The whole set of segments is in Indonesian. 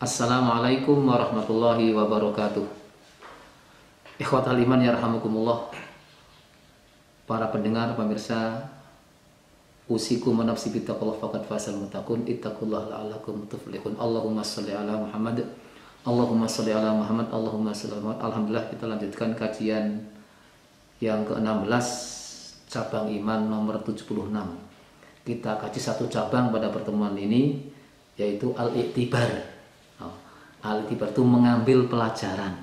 Assalamualaikum warahmatullahi wabarakatuh. Ikhwatal iman yarhamukumullah. Para pendengar, pemirsa, usikum wa nafsi bittaqullah faqad fasal muttaqun ittaqullaha la'allakum tuflihun. Allahumma shalli ala Muhammad. Allahumma shalli ala Muhammad. Allahumma shalli ala Muhammad. Alhamdulillah, kita lanjutkan kajian yang ke-16 cabang iman nomor 76. Kita kaji satu cabang pada pertemuan ini, yaitu al-i'tibar. Al-i'tibar itu mengambil pelajaran.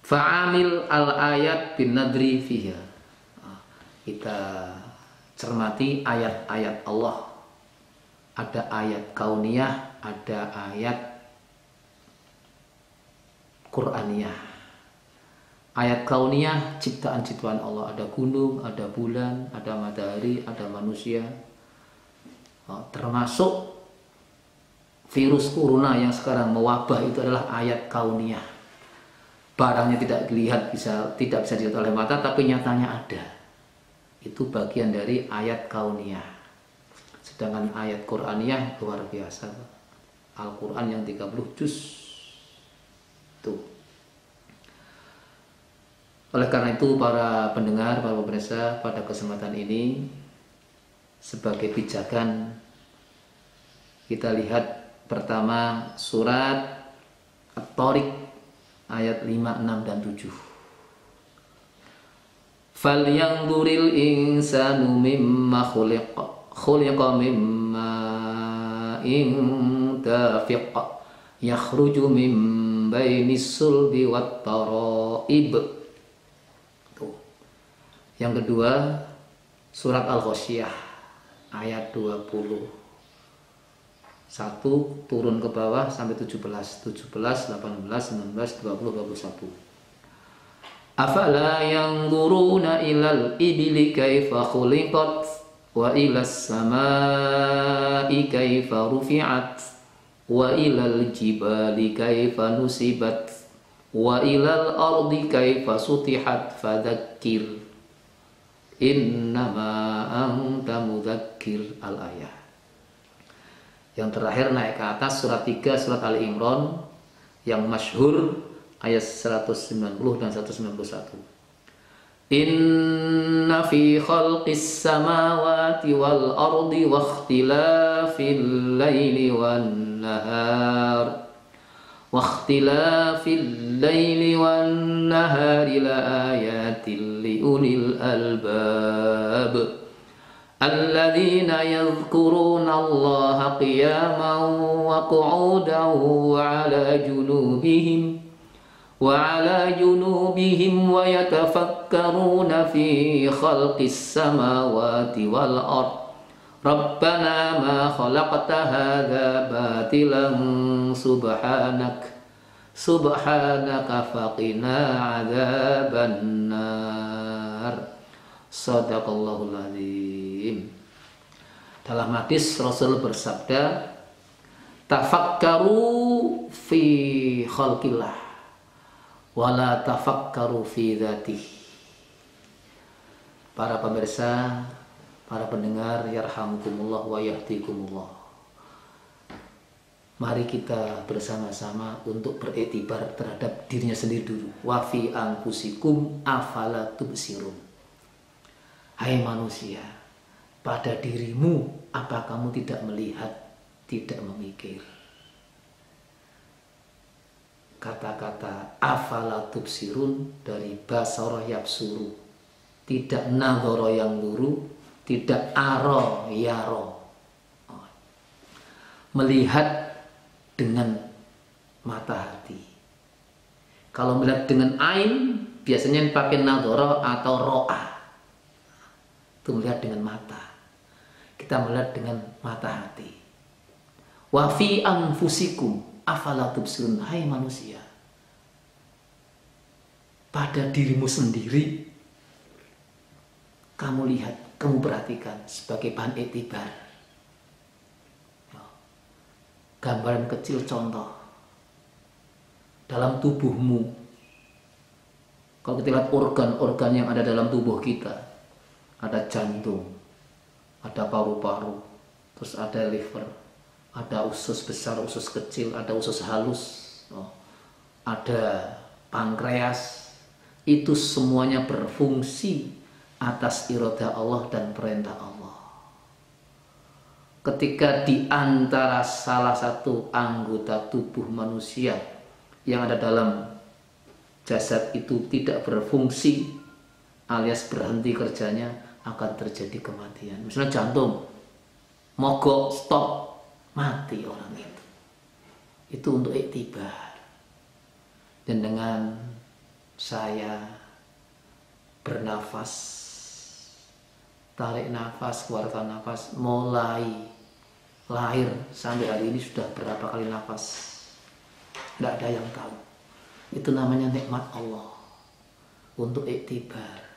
Fa'amil al-ayat bin nadri fiha. Kita cermati ayat-ayat Allah. Ada ayat kauniyah, ada ayat Qur'aniyah. Ayat kauniyah ciptaan-ciptaan Allah. Ada gunung, ada bulan, ada matahari, ada manusia. Termasuk virus corona yang sekarang mewabah itu adalah ayat kauniyah. Barangnya tidak tidak bisa dilihat oleh mata, tapi nyatanya ada. Itu bagian dari ayat kauniyah. Sedangkan ayat Qur'aniyah luar biasa. Al-Quran yang 30 juz. Tuh. Oleh karena itu, para pendengar, para pemirsa, pada kesempatan ini sebagai pijakan kita lihat pertama surat At-Tariq ayat 5, 6, dan 7. Falyanzuril insanu mimma khuliqa mimma dafiq yakhruju min bainis sulbi wat taraib. Yang kedua surat Al-Ghasyiyah ayat 20. 1 turun ke bawah sampai 17, 18, 19, 20, 21. Afala yanzuruna ilal ibili kaifa khuliqat wa ilas samai kaifa rufi'at wa ilal jibali kaifa nusibat wa ilal ardi kaifa sutihat fadzakkir innama anta mudzakkir. Al-ayah. Yang terakhir naik ke atas surat 3 surat Ali Imran yang masyhur ayat 190 dan 191. Inna fi khalqis samawati wal ardi wa ikhtilafil laili wan nahar la ayatin li ulil albab alladzina yadhkuruna Allaha qiyaman wa qu'udan wa 'ala junubihim wa yatafakkaruna fi khalqis samawati wal ard rabbana ma khalaqta hadza batilan subhanaka faqina 'adzaban nar. Shadaqallahul azim. Dalam hadis Rasul bersabda, tafakkaru fi khalqillah wala tafakkaru fi dzatih. Para pemirsa, para pendengar yarhamukumullah wa yahdikumullah. Mari kita bersama-sama untuk beriktibar terhadap dirinya sendiri dulu. Wa fi anfusikum afala tubsirun. Hai manusia, pada dirimu apa kamu tidak melihat, tidak memikir? Kata-kata afala tubsirun dari basara yabsuru, tidak nadhara yang luru, tidak ara yara. Melihat dengan mata hati. Kalau melihat dengan ain biasanya pakai nadhara atau ro'ah. Itu melihat dengan mata. Kita melihat dengan mata hati. Wa fi anfusikum afala tubsirun. Hai manusia, pada dirimu sendiri kamu lihat, kamu perhatikan sebagai bahan iktibar. Gambaran kecil contoh dalam tubuhmu. Kalau kita lihat organ-organ yang ada dalam tubuh kita, ada jantung, ada paru-paru, terus ada liver, Ada usus besar, usus kecil, ada usus halus, ada pankreas. Itu semuanya berfungsi atas iradah Allah dan perintah Allah. Ketika di antara salah satu anggota tubuh manusia yang ada dalam jasad itu tidak berfungsi alias berhenti kerjanya, akan terjadi kematian. Misalnya jantung mogok, stop, mati orang itu. Itu untuk iktibar. Dan dengan saya bernafas, tarik nafas, keluarkan nafas, mulai lahir sampai hari ini sudah berapa kali nafas, tidak ada yang tahu. Itu namanya nikmat Allah untuk iktibar.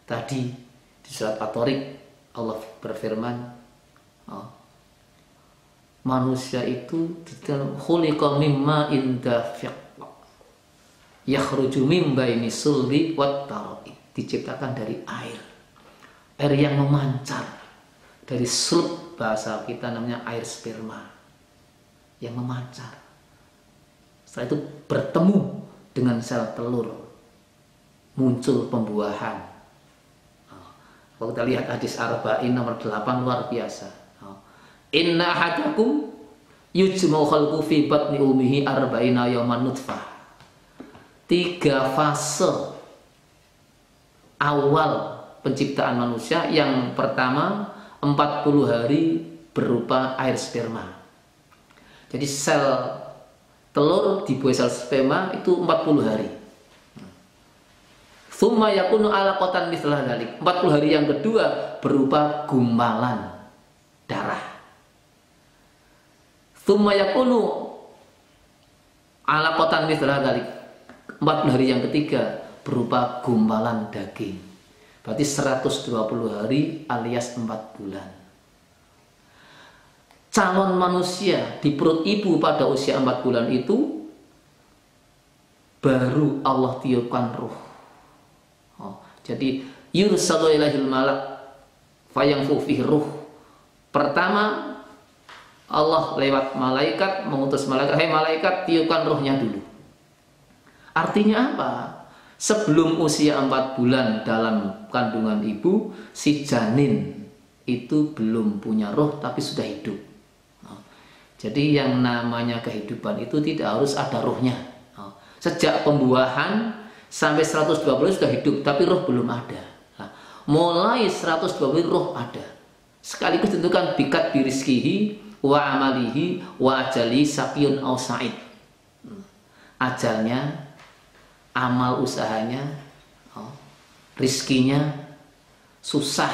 Tadi di surat At-Tariq Allah berfirman, manusia itu khuliqa mimma indafiq yakhruju min baini sulbi wat tara'i, diciptakan dari air yang memancar dari sulb, bahasa kita namanya air sperma yang memancar. Setelah itu bertemu dengan sel telur, muncul pembuahan. Kalau kita lihat hadis Arba'in nomor 8 luar biasa. Inna ahadakum yujma'u khalqu fi batni ummihi arba'ina yawman nutfah. 3 fase awal penciptaan manusia. Yang pertama 40 hari berupa air sperma. Jadi sel telur dibuai sel sperma itu 40 hari. Tsumma yakunu alaqatan mithla dzalik. 40 hari yang kedua berupa gumpalan darah. Tsumma yakunu alaqatan mithla dzalik. 40 hari yang ketiga berupa gumpalan daging. Berarti 120 hari alias 4 bulan. Calon manusia di perut ibu pada usia 4 bulan itu baru Allah tiupkan ruh. Jadi yursalu ilaihil malak fayangfu fihi ruh. Pertama Allah lewat malaikat mengutus malaikat, "Hai malaikat, tiupkan ruhnya dulu." Artinya apa? Sebelum usia 4 bulan dalam kandungan ibu, si janin itu belum punya roh tapi sudah hidup. Jadi yang namanya kehidupan itu tidak harus ada rohnya. Sejak pembuahan sampai 120 sudah hidup tapi roh belum ada. Mulai 120 roh ada. Sekaligus ditentukan bikat birizkihi wa amalihi wa ajali sakiyun au sa'id. Ajalnya, amal usahanya, rizkinya, susah,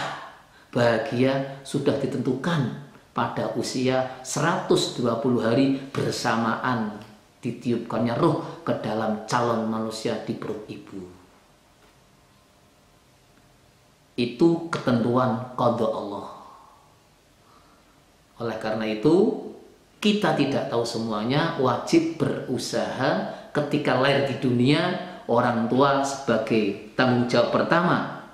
bahagia sudah ditentukan pada usia 120 hari bersamaan ditiupkannya ruh ke dalam calon manusia di perut ibu. Itu ketentuan qada Allah. Oleh karena itu, kita tidak tahu semuanya, wajib berusaha. Ketika lahir di dunia, orang tua sebagai tanggung jawab pertama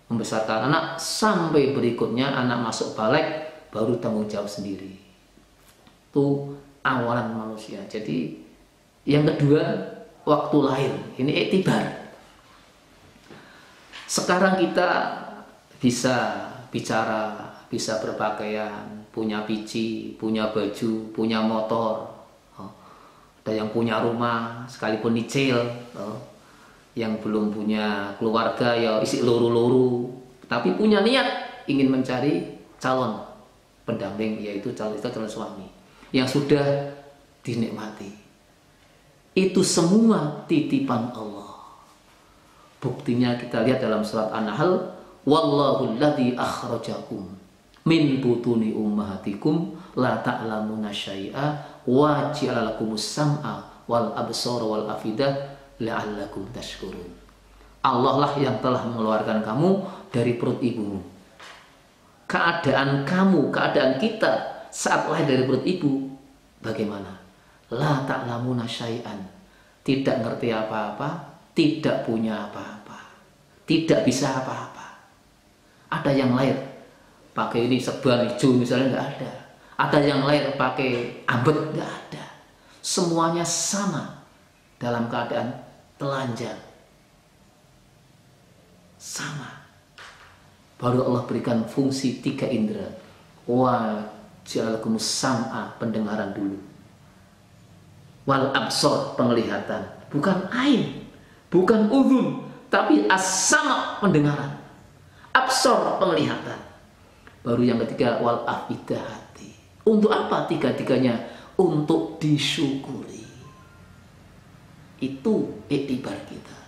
membesarkan anak, sampai berikutnya anak masuk balik baru tanggung jawab sendiri. Itu awalan manusia. Jadi yang kedua, waktu lahir ini iktibar. Sekarang kita bisa bicara, bisa berpakaian, punya pici, punya baju, punya motor. Ada yang punya rumah sekalipun nyicil, yang belum punya keluarga ya isi luru-luru, tapi punya niat ingin mencari calon pendamping, yaitu calon suami yang sudah dinikmati. Itu semua titipan Allah. Buktinya kita lihat dalam surat An-Nahl, wallahu alladzi akhrajakum min butuni ummahatikum la ta'lamuna syai'a wa ja'ala lakumus sam'a wal absara wal afidah la'allakum tashkurun. Allah lah yang telah mengeluarkan kamu dari perut ibumu. Keadaan kamu, keadaan kita saat lahir dari perut ibu bagaimana? La ta'lamuna syai'an. Tidak ngerti apa-apa, tidak punya apa-apa, tidak bisa apa-apa. Ada yang lahir pakai ini serban hijau misalnya, nggak ada. Ada yang lahir pakai abet, nggak ada. Semuanya sama dalam keadaan telanjang. Sama. Baru Allah berikan fungsi 3 indera. Wa ja'alakumus sam'a, pendengaran dulu. Wal absor, penglihatan. Bukan ain, bukan udhun, tapi as-sama', pendengaran. Absor, penglihatan. Baru yang ketiga, wal afidah, hati. Untuk apa 3-tiganya? Untuk disyukuri. Itu iktibar kita.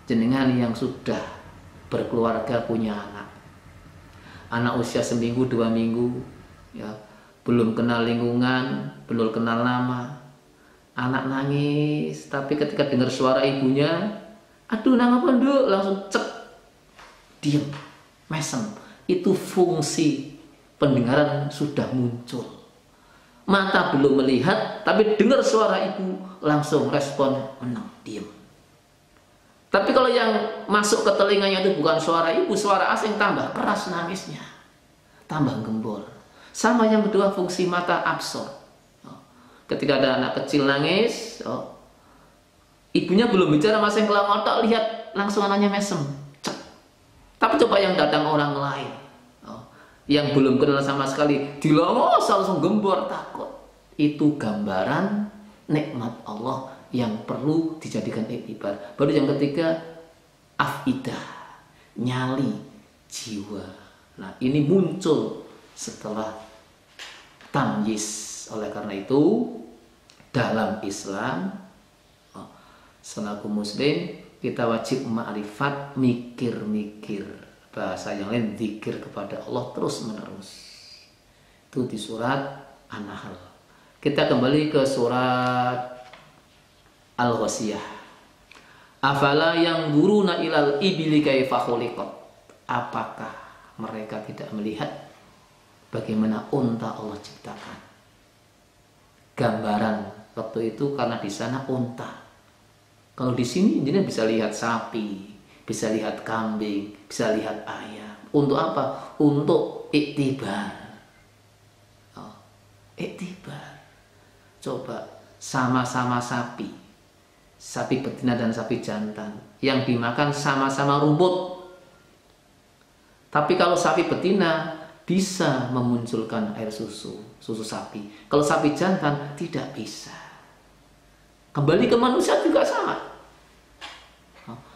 Jenengan yang sudah berkeluarga, punya anak usia seminggu 2 minggu, ya, belum kenal lingkungan, belum kenal nama, anak nangis, tapi ketika dengar suara ibunya, aduh nang apa nduk, langsung cek, diam, mesem. Itu fungsi pendengaran sudah muncul. Mata belum melihat, tapi dengar suara ibu, langsung respon menang, diam. Tapi kalau yang masuk ke telinganya itu bukan suara ibu, suara asing, tambah keras nangisnya, tambah gembor. Sama yang kedua, fungsi mata absor. Ketika ada anak kecil nangis, ibunya belum bicara, masih ngelawak, tak lihat, langsung anaknya mesem, cek. Tapi coba yang datang orang lain, yang belum kenal sama sekali, dilongos langsung gembor, takut. Itu gambaran nikmat Allah yang perlu dijadikan iktibar. Baru yang ketiga, afidah, nyali jiwa. Nah, ini muncul setelah tamyiz. Oleh karena itu, dalam Islam, selaku muslim, kita wajib ma'rifat, mikir-mikir. Bahasa yang lain, zikir kepada Allah terus menerus. Itu di surat An-Nahl. Kita kembali ke surat Al-Ghasyiyah. Afala yang guruna ilal ibili kaifa khuliqat. Apakah mereka tidak melihat bagaimana unta Allah ciptakan? Gambaran waktu itu karena di sana unta. Kalau di sini jadi bisa lihat sapi, bisa lihat kambing, bisa lihat ayam. Untuk apa? Untuk iktibar. Iktibar. Coba sama-sama sapi. Sapi betina dan sapi jantan yang dimakan sama-sama rumput. Tapi kalau sapi betina bisa memunculkan air susu sapi. Kalau sapi jantan tidak bisa. Kembali ke manusia juga sama.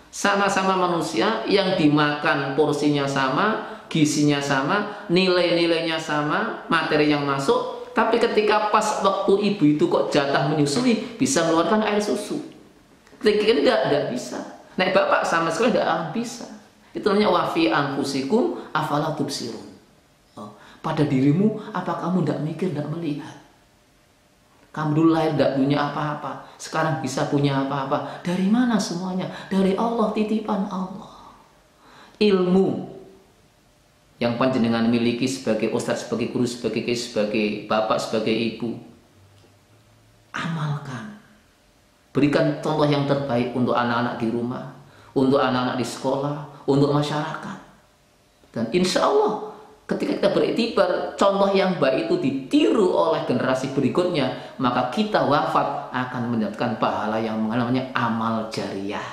Sama-sama manusia yang dimakan porsinya sama, gizinya sama, nilai-nilainya sama, materi yang masuk. Tapi ketika pas waktu ibu itu kok jatah menyusui, bisa mengeluarkan air susu. Ketika tidak bisa. Nek bapak sama sekali tidak akan bisa. Itu namanya wafi anfusikum afala tubsirun. Pada dirimu, apa kamu tidak mikir, tidak melihat? Kamu dulu lahir tidak punya apa-apa, sekarang bisa punya apa-apa. Dari mana semuanya? Dari Allah, titipan Allah. Ilmu yang panjenengan miliki sebagai ustadz, sebagai guru, sebagai kiai, sebagai bapak, sebagai ibu, amalkan. Berikan contoh yang terbaik untuk anak-anak di rumah, untuk anak-anak di sekolah, untuk masyarakat. Dan insya Allah ketika kita beriktibar, contoh yang baik itu ditiru oleh generasi berikutnya, maka kita wafat akan mendapatkan pahala yang namanya amal jariyah.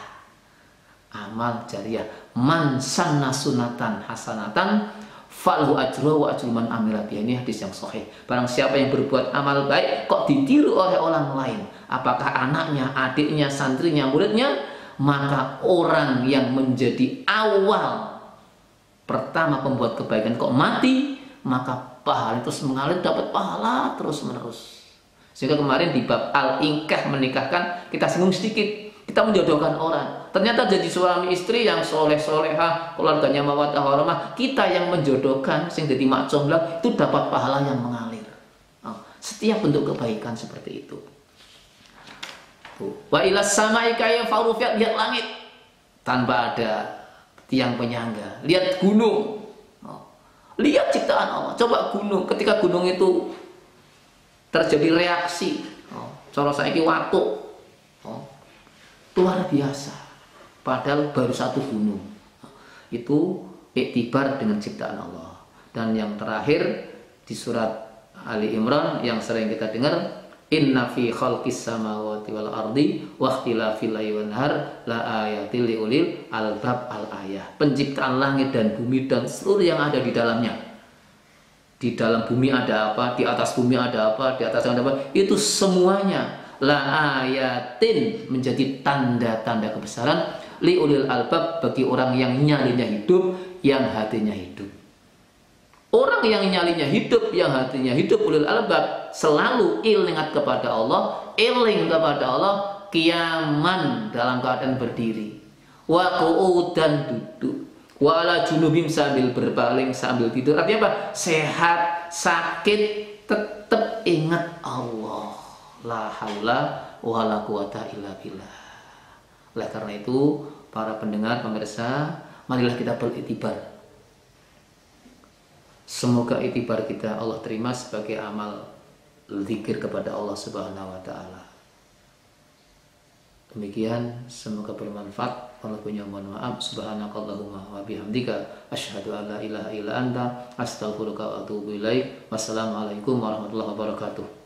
Amal jariyah. Man sanna sunatan hasanatan falahu ajru wa ajru man amila biha. Ini hadis yang sahih. Barang siapa yang berbuat amal baik kok ditiru oleh orang lain, apakah anaknya, adiknya, santrinya, muridnya, maka orang yang menjadi awal pertama pembuat kebaikan kok mati, maka pahala terus mengalir, dapat pahala terus menerus. Sehingga kemarin di bab al-inkah, menikahkan, kita singgung sedikit. Kita menjodohkan orang, ternyata jadi suami istri yang soleh-solehah, keluarganya mawaddah warahmah, kita yang menjodohkan, sehingga jadi mak jomblang, itu dapat pahala yang mengalir. Setiap bentuk kebaikan seperti itu. Wa ilas samai kaya farufiyat, lihat langit tanpa ada tiang penyangga, lihat gunung, lihat ciptaan Allah. Coba gunung, ketika gunung itu terjadi reaksi, cara saiki watu, luar biasa. Padahal baru satu gunung. Itu iktibar dengan ciptaan Allah. Dan yang terakhir di surat Ali Imran yang sering kita dengar, inna fi khalqis samawati wal ardi wa ikhtilafil laili wan nahar la ayatil liulil albab al ayah. Penciptaan langit dan bumi dan seluruh yang ada di dalamnya. Di dalam bumi ada apa, di atas bumi ada apa, di atas ada apa, itu semuanya la ayatin menjadi tanda-tanda kebesaran liulil albab bagi orang yang nyalinya hidup, yang hatinya hidup. Orang yang nyalinya hidup, yang hatinya hidup, ulil albab, selalu ingat kepada Allah, eling kepada Allah, kiaman dalam keadaan berdiri, wa qu'udan duduk, wa ala junubim sambil berbaling, sambil tidur. Artinya apa? Sehat, sakit, tetap ingat Allah. La haula wala quwata illa billah. Oleh karena itu, para pendengar, pemirsa, marilah kita beriktibar. Semoga itibar kita Allah terima sebagai amal zikir kepada Allah Subhanahu wa taala. Demikian, semoga bermanfaat. Allah punya mohon maaf. Subhanakallahumma wa bihamdika asyhadu an la ilaha illa anta astaghfiruka wa atubu ilaik. Wassalamualaikum warahmatullahi wabarakatuh.